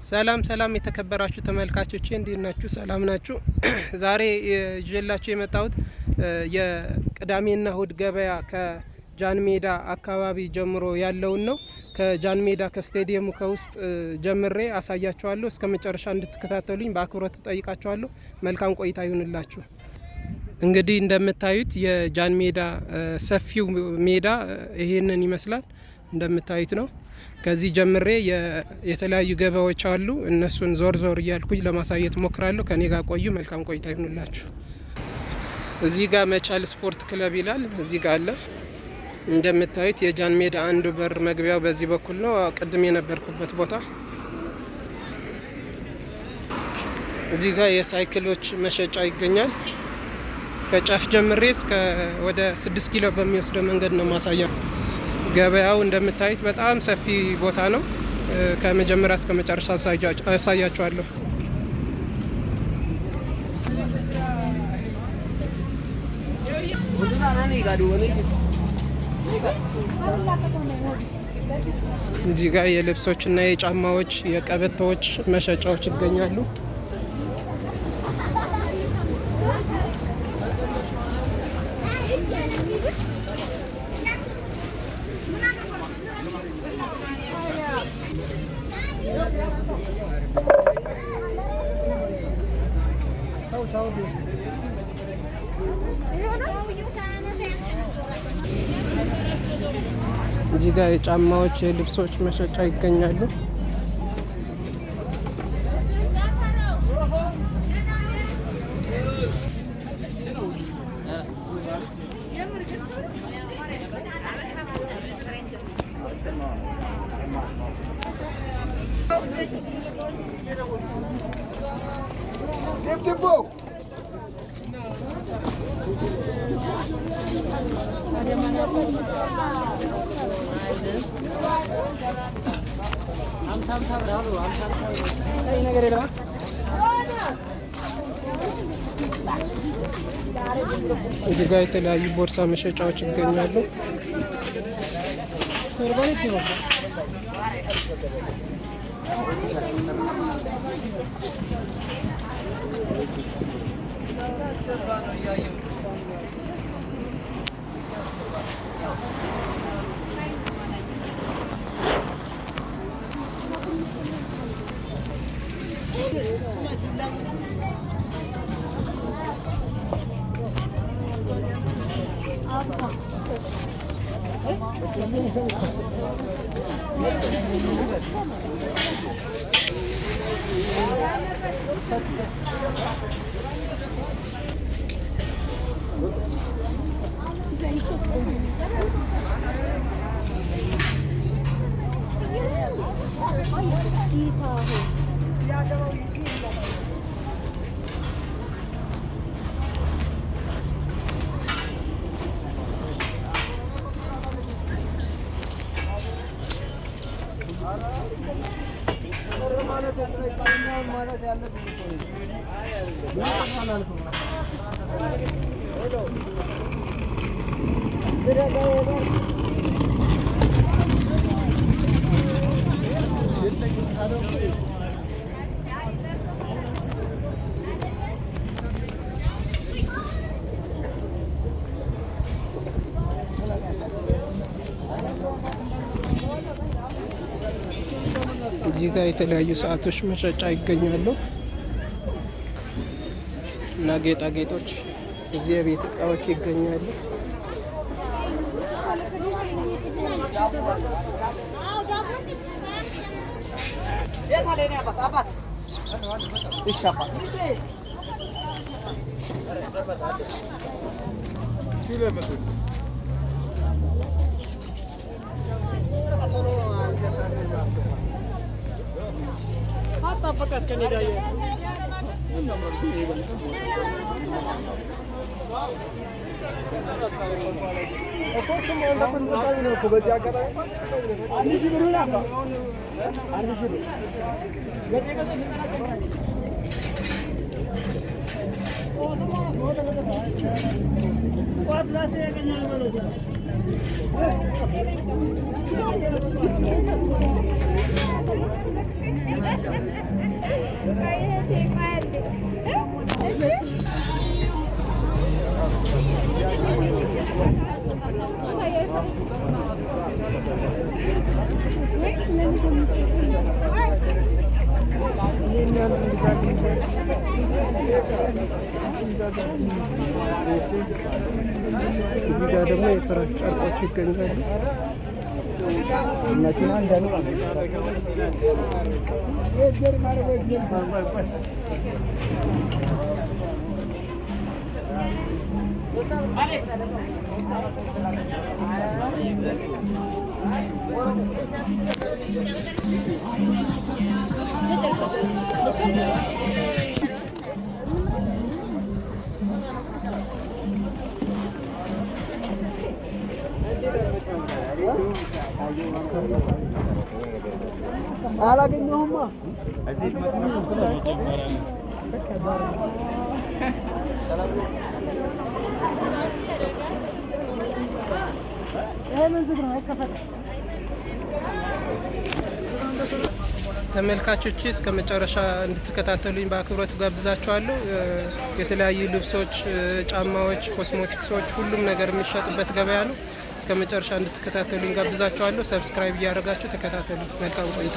ሰላም የተከበራችሁ ተመልካቾቼ እንዴት ናችሁ? ሰላም ናችሁ? ዛሬ ይዤላችሁ የመጣሁት የቅዳሜና እሁድ ገበያ ከጃን ሜዳ አካባቢ ጀምሮ ያለውን ነው። ከጃን ሜዳ ከስቴዲየሙ ከውስጥ ጀምሬ አሳያችኋለሁ። እስከ መጨረሻ እንድትከታተሉኝ በአክብሮት ተጠይቃችኋለሁ። መልካም ቆይታ ይሁንላችሁ። እንግዲህ እንደምታዩት የጃን ሜዳ ሰፊው ሜዳ ይሄንን ይመስላል። እንደምታዩት ነው። ከዚህ ጀምሬ የተለያዩ ገበያዎች አሉ። እነሱን ዞር እያልኩኝ ለማሳየት ሞክራለሁ። ከኔ ጋር ቆዩ። መልካም ቆይታ ይሁንላችሁ። እዚህ ጋር መቻል ስፖርት ክለብ ይላል። እዚህ ጋር አለ። እንደምታዩት የጃን ሜዳ አንዱ በር መግቢያው በዚህ በኩል ነው። ቅድም የነበርኩበት ቦታ እዚህ ጋር የሳይክሎች መሸጫ ይገኛል። ከጫፍ ጀምሬ እስከ ወደ 6 ኪሎ በሚወስደው መንገድ ነው ማሳያ። ገበያው እንደምታዩት በጣም ሰፊ ቦታ ነው። ከመጀመሪያ እስከ መጨረሻ አሳያችኋለሁ። እዚህ ጋር የልብሶችና የጫማዎች የቀበቶዎች መሸጫዎች ይገኛሉ። እዚህ ጋር የጫማዎች የልብሶች መሸጫ ይገኛሉ። እዚህ ጋር የተለያዩ ቦርሳ መሸጫዎች ይገኛሉ። እዚህ ጋር የተለያዩ ሰዓቶች መሸጫ ይገኛሉ እና ጌጣጌጦች፣ እዚህ የቤት እቃዎች ይገኛሉ። فقط كندا እዚህ ጋር ደግሞ የፍራሽ ጨርቆች ይገኛሉ። መኪና እንደው አላገኘሁማ ተመልካቾች እስከ መጨረሻ እንድትከታተሉኝ በአክብሮት ጋብዛችኋለሁ። የተለያዩ ልብሶች፣ ጫማዎች፣ ኮስሞቲክሶች ሁሉም ነገር የሚሸጥበት ገበያ ነው። እስከ መጨረሻ እንድትከታተሉኝ ጋብዛችኋለሁ። ሰብስክራይብ እያደረጋችሁ ተከታተሉ። መልካም ቆይታ።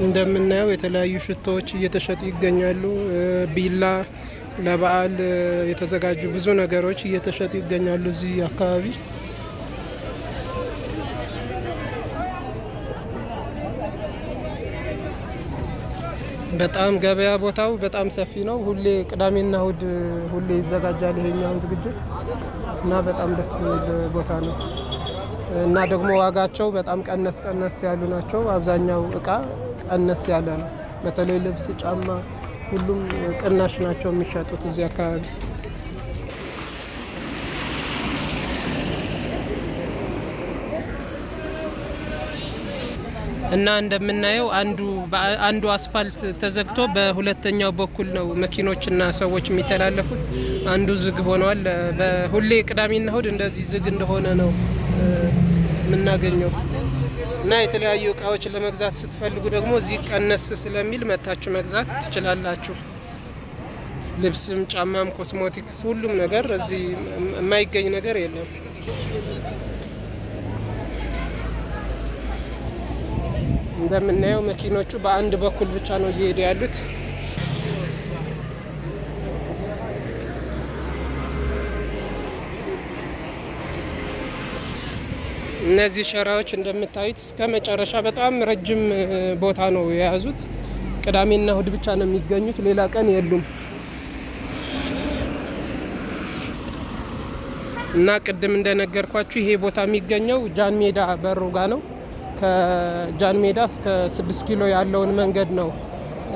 እንደምናየው የተለያዩ ሽቶዎች እየተሸጡ ይገኛሉ። ቢላ፣ ለበዓል የተዘጋጁ ብዙ ነገሮች እየተሸጡ ይገኛሉ እዚህ አካባቢ። በጣም ገበያ ቦታው በጣም ሰፊ ነው። ሁሌ ቅዳሜና እሁድ ሁሌ ይዘጋጃል ይሄኛውን ዝግጅት እና በጣም ደስ የሚል ቦታ ነው እና ደግሞ ዋጋቸው በጣም ቀነስ ያሉ ናቸው። አብዛኛው እቃ ቀነስ ያለ ነው። በተለይ ልብስ፣ ጫማ ሁሉም ቅናሽ ናቸው የሚሸጡት እዚህ አካባቢ። እና እንደምናየው አንዱ አስፋልት ተዘግቶ በሁለተኛው በኩል ነው መኪኖችና ሰዎች የሚተላለፉት። አንዱ ዝግ ሆኗል። በሁሌ ቅዳሜና እሁድ እንደዚህ ዝግ እንደሆነ ነው የምናገኘው። እና የተለያዩ እቃዎች ለመግዛት ስትፈልጉ ደግሞ እዚህ ቀነስ ስለሚል መታችሁ መግዛት ትችላላችሁ። ልብስም፣ ጫማም፣ ኮስሞቲክስ ሁሉም ነገር እዚህ የማይገኝ ነገር የለም። እንደምናየው መኪኖቹ በአንድ በኩል ብቻ ነው እየሄዱ ያሉት። እነዚህ ሸራዎች እንደምታዩት እስከ መጨረሻ በጣም ረጅም ቦታ ነው የያዙት። ቅዳሜና እሁድ ብቻ ነው የሚገኙት፣ ሌላ ቀን የሉም። እና ቅድም እንደነገርኳችሁ ይሄ ቦታ የሚገኘው ጃን ሜዳ በሩ ጋ ነው። ከጃን ሜዳ እስከ 6 ኪሎ ያለውን መንገድ ነው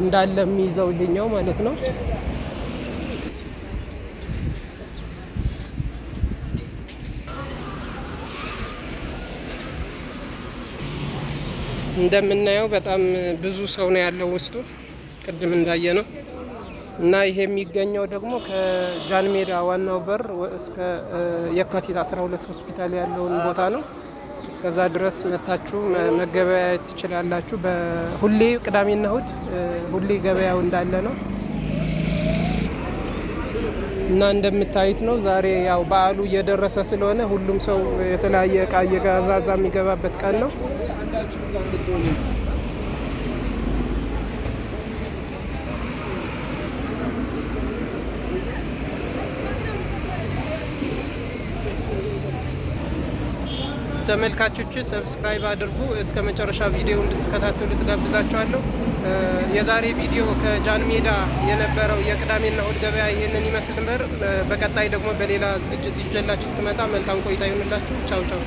እንዳለ የሚይዘው ይሄኛው ማለት ነው። እንደምናየው በጣም ብዙ ሰው ነው ያለው ውስጡ ቅድም እንዳየ ነው። እና ይሄ የሚገኘው ደግሞ ከጃን ሜዳ ዋናው በር እስከ የካቲት 12 ሆስፒታል ያለውን ቦታ ነው። እስከዛ ድረስ መታችሁ መገበያየት ትችላላችሁ። ሁሌ ቅዳሜና እሁድ ሁሌ ገበያው እንዳለ ነው እና እንደምታዩት ነው። ዛሬ ያው በዓሉ እየደረሰ ስለሆነ ሁሉም ሰው የተለያየ እቃ እየገዛዛ የሚገባበት ቀን ነው። ተመልካቾች ሰብስክራይብ አድርጉ። እስከ መጨረሻ ቪዲዮ እንድትከታተሉ ትጋብዛችኋለሁ። የዛሬ ቪዲዮ ከጃን ሜዳ የነበረው የቅዳሜና እሁድ ገበያ ይሄንን ይመስል ነበር። በቀጣይ ደግሞ በሌላ ዝግጅት ይዤላችሁ እስክመጣ መልካም ቆይታ ይሁንላችሁ። ቻው ቻው።